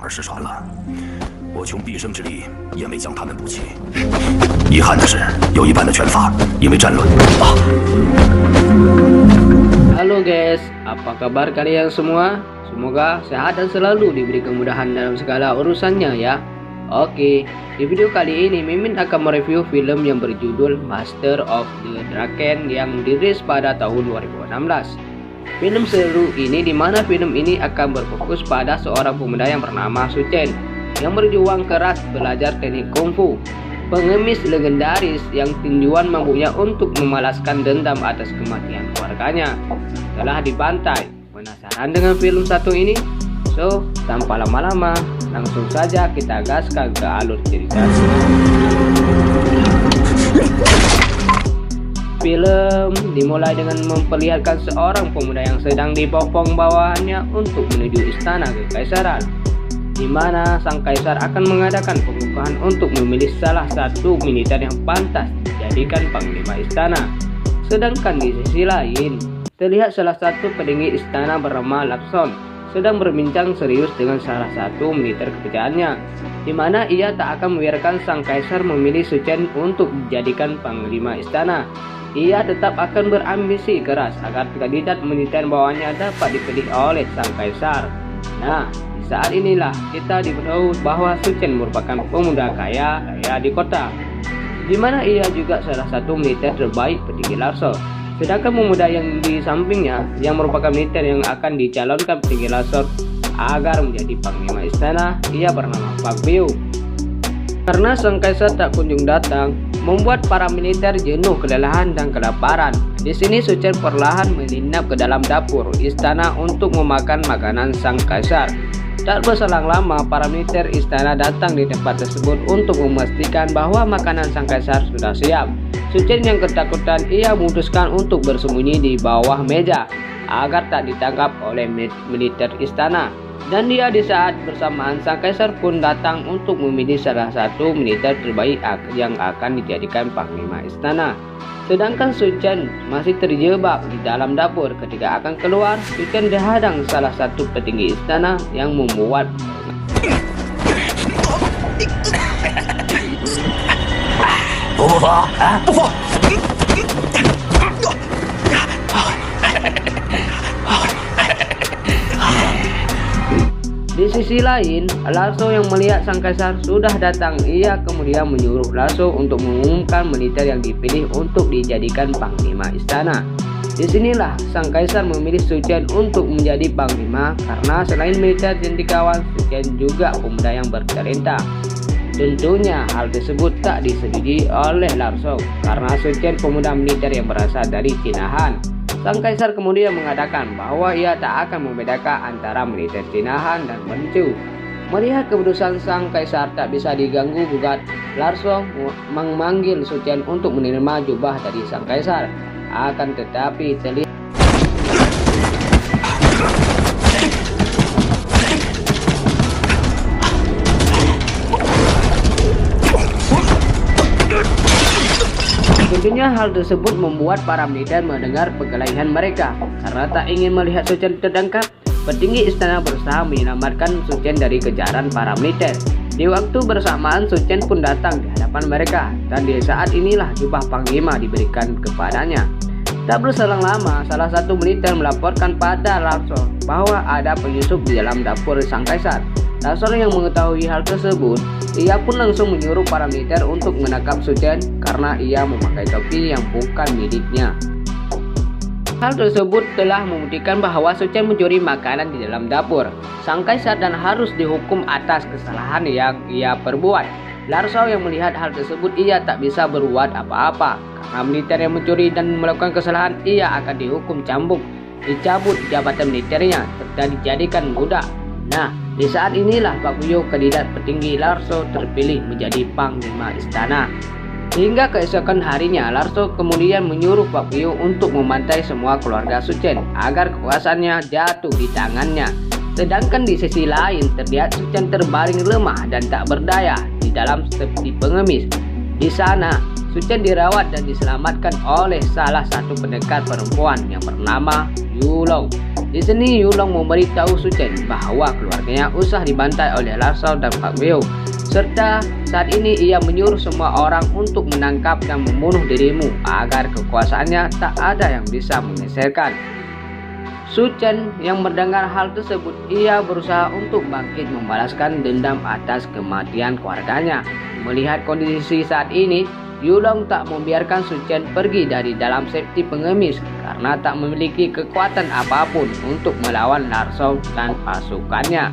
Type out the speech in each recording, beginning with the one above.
而失传了。我穷毕生之力也没将他们补齐。遗憾的是，有一半的拳法因为战乱。Halo guys, apa kabar kalian semua? Semoga sehat dan selalu diberi kemudahan dalam segala urusannya ya. Oke, di video kali ini Mimin akan mereview film yang berjudul Master of the Draken yang dirilis pada tahun 2016. Film seru ini dimana film ini akan berfokus pada seorang pemuda yang bernama Su Chen yang berjuang keras belajar teknik kungfu, pengemis legendaris yang tinjuan mampunya untuk memalaskan dendam atas kematian keluarganya telah dibantai. Penasaran dengan film satu ini? So, tanpa lama-lama, langsung saja kita gaskan ke alur cerita. Film dimulai dengan memperlihatkan seorang pemuda yang sedang dipopong bawahannya untuk menuju istana kekaisaran, di mana sang kaisar akan mengadakan pengukuhan untuk memilih salah satu militer yang pantas dijadikan panglima istana. Sedangkan di sisi lain, terlihat salah satu petinggi istana bernama Larson sedang berbincang serius dengan salah satu militer kepercayaannya, di mana ia tak akan membiarkan sang kaisar memilih Su Chen untuk dijadikan panglima istana. Ia tetap akan berambisi keras agar kandidat militer bawahnya dapat dipilih oleh sang kaisar. Nah, di saat inilah kita diberitahu bahwa Su Chen merupakan pemuda kaya di kota, di mana ia juga salah satu militer terbaik petinggi Larson. Sedangkan pemuda yang di sampingnya yang merupakan militer yang akan dicalonkan petinggi Larson agar menjadi panglima istana, ia bernama Pak Biu. Karena sang kaisar tak kunjung datang, membuat para militer jenuh, kelelahan dan kelaparan. Di sini Su Chen perlahan menginap ke dalam dapur istana untuk memakan makanan sang kaisar. Tak berselang lama, para militer istana datang di tempat tersebut untuk memastikan bahwa makanan sang kaisar sudah siap. Su Chen yang ketakutan, ia memutuskan untuk bersembunyi di bawah meja agar tak ditangkap oleh militer istana. Dan dia di saat bersamaan sang kaisar pun datang untuk memilih salah satu militer terbaik yang akan dijadikan panglima istana. Sedangkan Su Chen masih terjebak di dalam dapur. Ketika akan keluar, Su Chen dihadang salah satu petinggi istana yang membuat Di sisi lain, Larso yang melihat sang kaisar sudah datang, ia kemudian menyuruh Larso untuk mengumumkan militer yang dipilih untuk dijadikan panglima istana. Disinilah sang kaisar memilih Su Chen untuk menjadi panglima karena selain militer yang dikawal, Su Chen juga pemuda yang bertalenta. Tentunya hal tersebut tak disetujui oleh Larso karena Su Chen pemuda militer yang berasal dari Cinahan. Sang kaisar kemudian mengatakan bahwa ia tak akan membedakan antara militer Cinahan dan Manchu. Melihat keputusan sang kaisar tak bisa diganggu gugat, Larso memanggil Su Chen untuk menerima jubah dari sang kaisar. Akan tetapi terlihat tentunya hal tersebut membuat para militer mendengar perkelahian mereka. Karena tak ingin melihat Su Chen tertangkap, petinggi istana berusaha menyelamatkan Su Chen dari kejaran para militer. Di waktu bersamaan, Su Chen pun datang di hadapan mereka, dan di saat inilah jubah panglima diberikan kepadanya. Tak berselang lama, salah satu militer melaporkan pada Larso bahwa ada penyusup di dalam dapur sang kaisar. Larso yang mengetahui hal tersebut, ia pun langsung menyuruh para militer untuk menangkap Su Chen karena ia memakai topi yang bukan miliknya. Hal tersebut telah membuktikan bahwa Su Chen mencuri makanan di dalam dapur sang kaisar dan harus dihukum atas kesalahan yang ia perbuat. Larso yang melihat hal tersebut, ia tak bisa berbuat apa-apa karena militer yang mencuri dan melakukan kesalahan, ia akan dihukum cambuk, dicabut jabatan militernya serta dijadikan budak. Nah, di saat inilah Pak Biu, kandidat petinggi Larso, terpilih menjadi panglima istana. Hingga keesokan harinya, Larso kemudian menyuruh Pak Biu untuk memantai semua keluarga Su Chen agar kekuasaannya jatuh di tangannya. Sedangkan di sisi lain, terlihat Su Chen terbaring lemah dan tak berdaya di dalam seperti pengemis. Di sana, Su Chen dirawat dan diselamatkan oleh salah satu pendekar perempuan yang bernama Yulong. Di sini Yulong memberitahu Su Chen bahwa keluarganya usah dibantai oleh Larsor dan Pak Weo, serta saat ini ia menyuruh semua orang untuk menangkap dan membunuh dirimu agar kekuasaannya tak ada yang bisa menggeserkan. Su Chen yang mendengar hal tersebut, ia berusaha untuk bangkit membalaskan dendam atas kematian keluarganya. Melihat kondisi saat ini, Yulong tak membiarkan Su Chen pergi dari dalam safety pengemis karena tak memiliki kekuatan apapun untuk melawan Larsor dan pasukannya.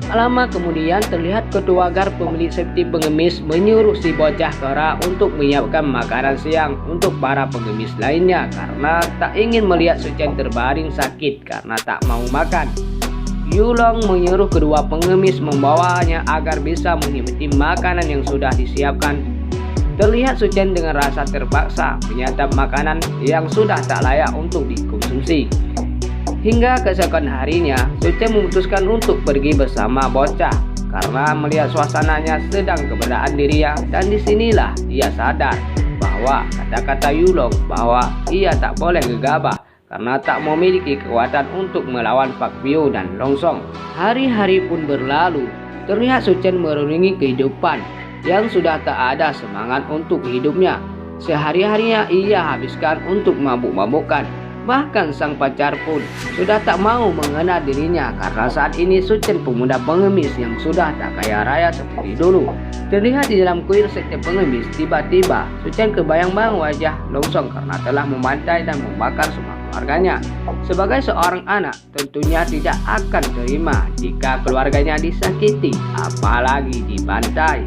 Lama kemudian terlihat ketua gar pemilik safety pengemis menyuruh si bocah kera untuk menyiapkan makanan siang untuk para pengemis lainnya karena tak ingin melihat Su Chen terbaring sakit karena tak mau makan. Yulong menyuruh kedua pengemis membawanya agar bisa menikmati makanan yang sudah disiapkan. Terlihat Su Chen dengan rasa terpaksa menyantap makanan yang sudah tak layak untuk dikonsumsi. Hingga keesokan harinya, Su Chen memutuskan untuk pergi bersama bocah karena melihat suasananya sedang keberadaan dirinya, dan disinilah ia sadar bahwa kata-kata Yulong bahwa ia tak boleh gegabah karena tak memiliki kekuatan untuk melawan Pak Weo dan Long Song. Hari-hari pun berlalu, terlihat Su Chen merenungi kehidupan yang sudah tak ada semangat untuk hidupnya. Sehari-harinya ia habiskan untuk mabuk-mabukan. Bahkan sang pacar pun sudah tak mau mengenal dirinya karena saat ini Su Chen pemuda pengemis yang sudah tak kaya raya seperti dulu. Terlihat di dalam kuil sekte pengemis, tiba-tiba Su Chen kebayang-bayang wajah Long Song karena telah membantai dan membakar semua keluarganya. Sebagai seorang anak, tentunya tidak akan terima jika keluarganya disakiti, apalagi dibantai.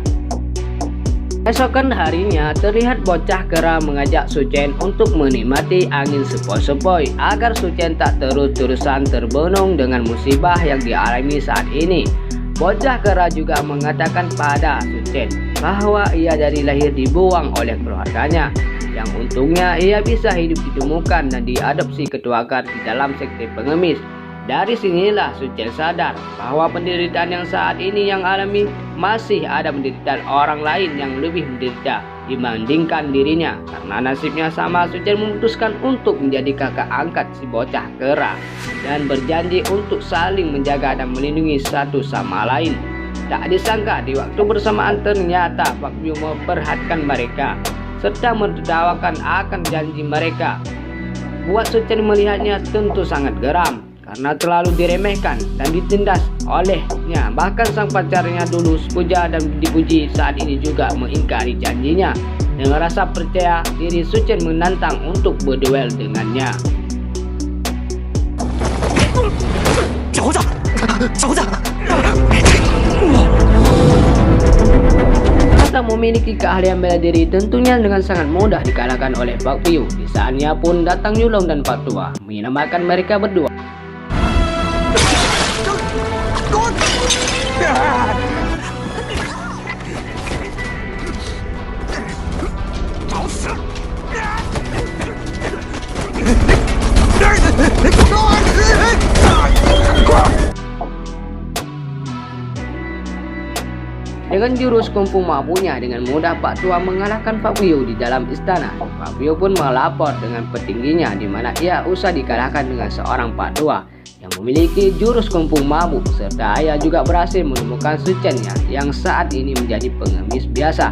Esokan harinya, terlihat bocah kera mengajak Su Chen untuk menikmati angin sepoi-sepoi agar Su Chen tak terus-terusan terbenung dengan musibah yang dialami saat ini. Bocah kera juga mengatakan pada Su Chen bahwa ia dari lahir dibuang oleh keluarganya, yang untungnya ia bisa hidup ditemukan dan diadopsi ketua gar di dalam sekte pengemis. Dari sinilah Su Chen sadar bahwa penderitaan yang saat ini yang alami masih ada penderitaan orang lain yang lebih menderita dibandingkan dirinya. Karena nasibnya sama, Su Chen memutuskan untuk menjadi kakak angkat si bocah kera dan berjanji untuk saling menjaga dan melindungi satu sama lain. Tak disangka di waktu bersamaan ternyata Pak Weo memperhatikan mereka serta mentertawakan akan janji mereka. Buat Su Chen melihatnya tentu sangat geram karena terlalu diremehkan dan ditindas olehnya. Bahkan sang pacarnya dulu puja dan dipuji saat ini juga mengingkari janjinya. Dengan rasa percaya diri, Su Chen menantang untuk berduel dengannya. Tak memiliki keahlian bela diri, tentunya dengan sangat mudah dikalahkan oleh Pak Weo. Di saatnya pun datang Yulong dan Pak Tua menyelamatkan mereka berdua. Dengan jurus kungfu mampunya, dengan mudah Pak Tua mengalahkan Pak Weo di dalam istana. Pak Weo pun melapor dengan petingginya di mana ia usah dikalahkan dengan seorang Pak Tua yang memiliki jurus kungfu mabuk, serta ia juga berhasil menemukan Su Chen yang saat ini menjadi pengemis biasa.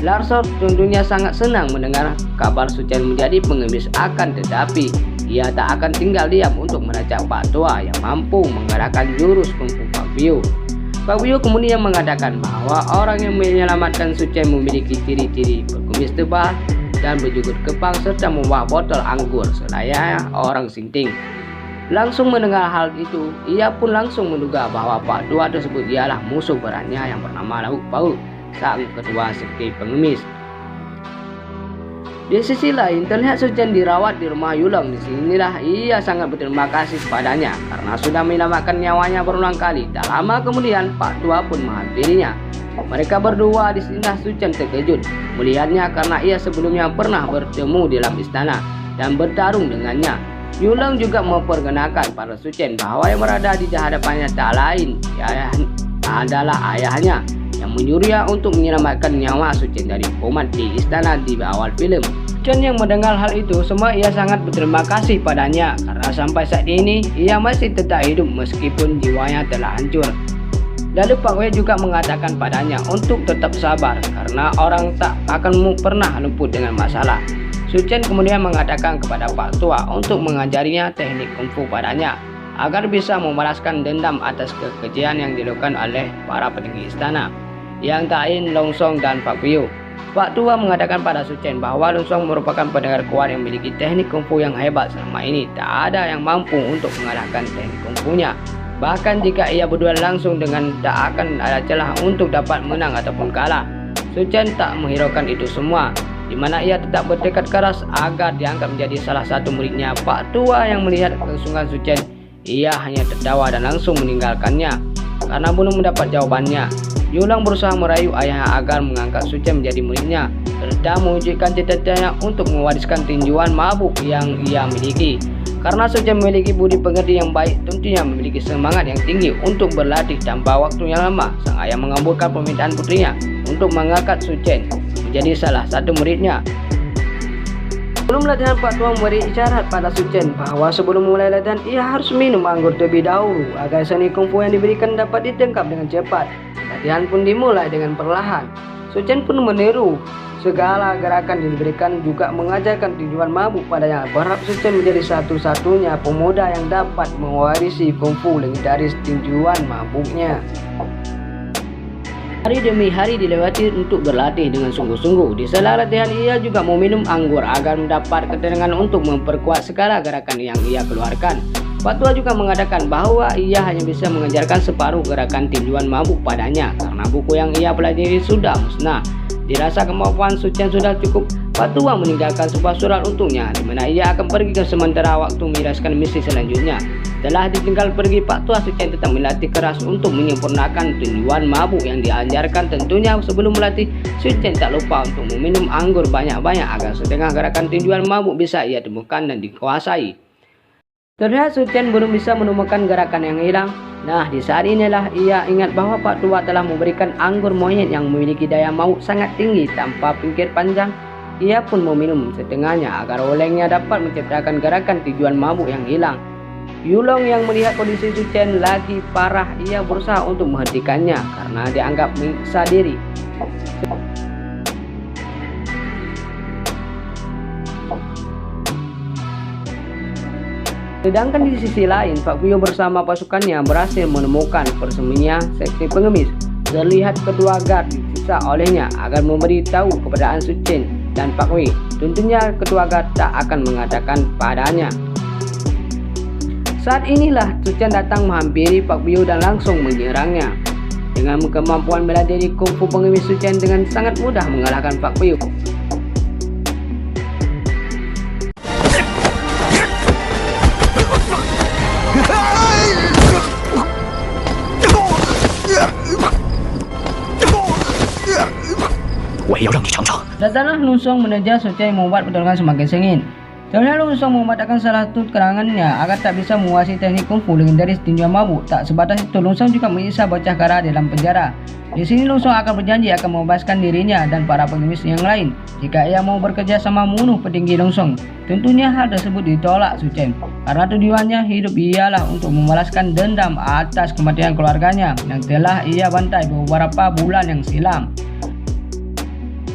Larsor tentunya sangat senang mendengar kabar Su Chen menjadi pengemis, akan tetapi ia tak akan tinggal diam untuk menacak Pak Tua yang mampu mengalahkan jurus kungfu Pak Weo. Pak Weo kemudian mengatakan bahwa orang yang menyelamatkan Su Chen memiliki ciri-ciri berkumis tebal dan berjubut kepang serta membawa botol anggur selayaknya orang sinting. Langsung mendengar hal itu, ia pun langsung menduga bahwa Pak Tua tersebut ialah musuh beratnya yang bernama Lauk Pauk, sang ketua sekte pengemis. Di sisi lain, terlihat Su Chen dirawat di rumah Yulong. Di sinilah ia sangat berterima kasih kepadanya karena sudah menyelamatkan nyawanya berulang kali. Tak lama kemudian, Pak Tua pun menghampirinya. Mereka berdua di sinilah Su Chen terkejut melihatnya karena ia sebelumnya pernah bertemu di dalam istana dan bertarung dengannya. Yulong juga memperkenalkan pada Su Chen bahwa yang berada di hadapannya tak lain adalah ayahnya yang menyuruhnya untuk menyelamatkan nyawa Su Chen dari kumat di istana di awal film. Chen yang mendengar hal itu semua ia sangat berterima kasih padanya karena sampai saat ini ia masih tetap hidup meskipun jiwanya telah hancur. Lalu Pak Wei juga mengatakan padanya untuk tetap sabar karena orang tak akan pernah luput dengan masalah. Su Chen kemudian mengatakan kepada Pak Tua untuk mengajarinya teknik kungfu padanya agar bisa membalaskan dendam atas kekejian yang dilakukan oleh para petinggi istana yang tak lain Long Song dan Pak Piu. Pak Tua mengatakan pada Su Chen bahwa Long Song merupakan pendengar kuat yang memiliki teknik kungfu yang hebat. Selama ini tak ada yang mampu untuk mengalahkan teknik kungfunya. Bahkan jika ia berduel langsung dengan tak akan ada celah untuk dapat menang ataupun kalah. Su Chen tak menghiraukan itu semua, di mana ia tetap bertekad keras agar diangkat menjadi salah satu muridnya. Pak Tua yang melihat kesungguhan Su Chen, ia hanya tertawa dan langsung meninggalkannya karena belum mendapat jawabannya. Yulang berusaha merayu ayahnya agar mengangkat Su Chen menjadi muridnya serta mewujudkan cita-citanya untuk mewariskan tinjuan mabuk yang ia miliki. Karena Su Chen memiliki budi pekerti yang baik, tentunya memiliki semangat yang tinggi untuk berlatih tanpa waktu yang lama. Sang ayah mengabulkan permintaan putrinya untuk mengangkat Su Chen menjadi salah satu muridnya. Sebelum latihan, Pak Tua memberi isyarat pada Su Chen bahwa sebelum mulai latihan ia harus minum anggur terlebih dahulu agar seni kungfu yang diberikan dapat ditangkap dengan cepat. Latihan pun dimulai dengan perlahan. Su Chen pun meniru segala gerakan yang diberikan, juga mengajarkan tinjuan mabuk padanya. Berharap Su Chen menjadi satu-satunya pemuda yang dapat mewarisi kungfu legendaris tinjuan mabuknya. Hari demi hari dilewati untuk berlatih dengan sungguh-sungguh. Di sela latihan ia juga meminum anggur agar mendapat ketenangan untuk memperkuat segala gerakan yang ia keluarkan. Pak Tua juga mengatakan bahwa ia hanya bisa mengajarkan separuh gerakan tinjuan mabuk padanya karena buku yang ia pelajari sudah musnah. Dirasa kemampuan Su Chen sudah cukup, Pak Tua meninggalkan sebuah surat untuknya di mana ia akan pergi ke sementara waktu menjelaskan misi selanjutnya. Setelah ditinggal pergi, Pak Tua, Su Chen tetap melatih keras untuk menyempurnakan tinjuan mabuk yang diajarkan. Tentunya sebelum melatih, Su Chen tak lupa untuk meminum anggur banyak-banyak agar setengah gerakan tinjuan mabuk bisa ia temukan dan dikuasai. Terlihat Su Chen belum bisa menemukan gerakan yang hilang. Nah, di saat inilah ia ingat bahwa Pak Tua telah memberikan anggur monyet yang memiliki daya maut sangat tinggi tanpa pikir panjang. Ia pun meminum setengahnya agar olengnya dapat menciptakan gerakan tinjuan mabuk yang hilang. Yulong yang melihat kondisi Su Chen lagi parah, ia berusaha untuk menghentikannya karena dianggap menyiksa diri. Sedangkan di sisi lain, Pak Piu bersama pasukannya berhasil menemukan persembunyian sekte pengemis. Terlihat kedua guard disiksa olehnya agar memberitahu keberadaan Su Chen dan Pak Wei. Tentunya kedua guard tak akan mengatakan padanya. Saat inilah Su Chen datang menghampiri Pak Piu dan langsung menyerangnya. Dengan kemampuan bela diri kungfu pengemis, Su Chen dengan sangat mudah mengalahkan Pak Piu. Datanglah Long Song meneja Su Chen membuat pertolongan semakin sengit. Terlihat Long Song membatalkan salah satu kerangannya agar tak bisa menguasai teknik kungfu legendaris tinjuan mabuk. Tak sebatas itu, Long Song juga menyiksa bocah kara dalam penjara. Di sini Long Song akan berjanji akan membebaskan dirinya dan para pengemis yang lain jika ia mau bekerja sama membunuh petinggi Long Song. Tentunya hal tersebut ditolak Su Chen karena tujuannya hidup ialah untuk membalaskan dendam atas kematian keluarganya yang telah ia bantai beberapa bulan yang silam.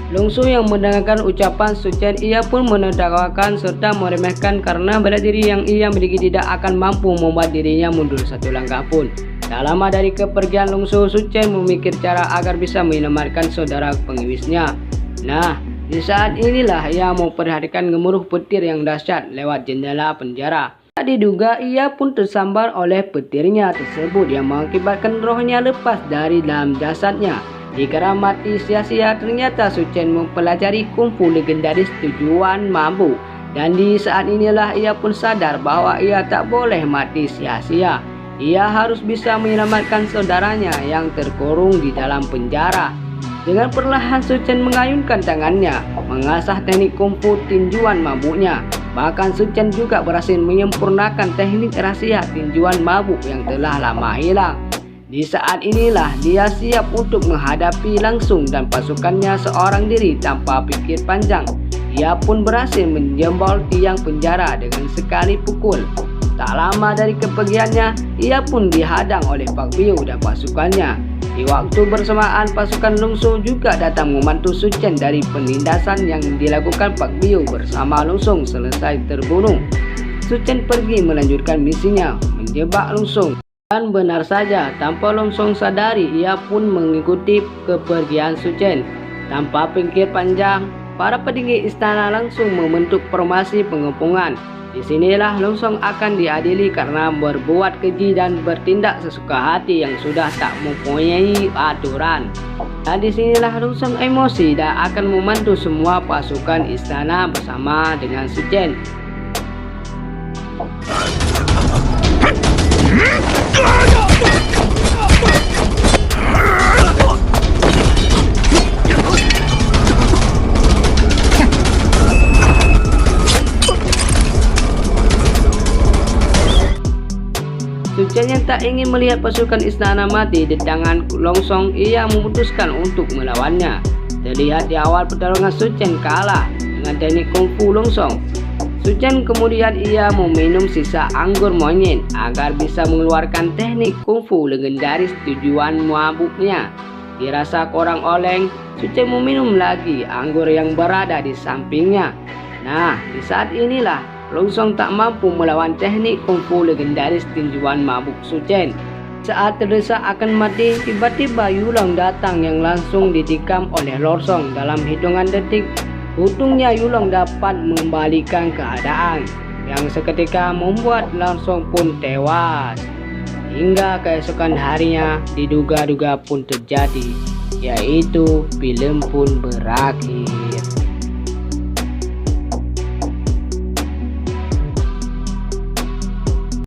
Long Song yang mendengarkan ucapan Su Chen, ia pun menertawakan serta meremehkan karena bela diri yang ia miliki tidak akan mampu membuat dirinya mundur satu langkah pun. Tak lama dari kepergian Long Song, Su Chen memikir cara agar bisa menyelamatkan saudara pengemisnya. Nah, di saat inilah ia memperhatikan gemuruh petir yang dahsyat lewat jendela penjara. Tak diduga ia pun tersambar oleh petirnya tersebut yang mengakibatkan rohnya lepas dari dalam jasadnya. Dikira mati sia-sia, ternyata Su Chen mempelajari kungfu legendaris tinjuan mabuk. Dan di saat inilah ia pun sadar bahwa ia tak boleh mati sia-sia. Ia harus bisa menyelamatkan saudaranya yang terkurung di dalam penjara. Dengan perlahan Su Chen mengayunkan tangannya, mengasah teknik kungfu tinjuan mabuknya. Bahkan Su Chen juga berhasil menyempurnakan teknik rahasia tinjuan mabuk yang telah lama hilang. Di saat inilah dia siap untuk menghadapi langsung dan pasukannya seorang diri tanpa pikir panjang. ia pun berhasil menjebol tiang penjara dengan sekali pukul. Tak lama dari kepergiannya, ia pun dihadang oleh Pak Biu dan pasukannya. Di waktu bersamaan, pasukan Lungsung juga datang membantu Su Chen dari penindasan yang dilakukan Pak Biu bersama Lungsung selesai terbunuh. Su Chen pergi melanjutkan misinya, menjebak Lungsung. Dan benar saja, tanpa Lungsung sadari, ia pun mengikuti kepergian Su Chen. Tanpa pikir panjang, para petinggi istana langsung membentuk formasi pengepungan. Di sinilah Lungsung akan diadili karena berbuat keji dan bertindak sesuka hati yang sudah tak mempunyai aturan. Dan di sinilah Lungsung emosi dan akan membantu semua pasukan istana bersama dengan Su Chen. Su Chen yang tak ingin melihat pasukan istana mati di tangan Lungsung, ia memutuskan untuk melawannya. Terlihat di awal pertarungan Su Chen kalah dengan teknik kungfu Lungsung. Su Chen kemudian ia meminum sisa anggur monyet agar bisa mengeluarkan teknik kungfu legendaris tujuan mabuknya. Dirasa kurang oleng, Su Chen meminum lagi anggur yang berada di sampingnya. Nah, di saat inilah Lungsung tak mampu melawan teknik kungfu legendaris tinjuan mabuk Su Chen. Saat terdesak akan mati, tiba-tiba Yulong datang yang langsung ditikam oleh Lungsung. Dalam hitungan detik, untungnya Yulong dapat membalikan keadaan, yang seketika membuat Lungsung pun tewas. Hingga keesokan harinya, diduga-duga pun terjadi, yaitu film pun berakhir.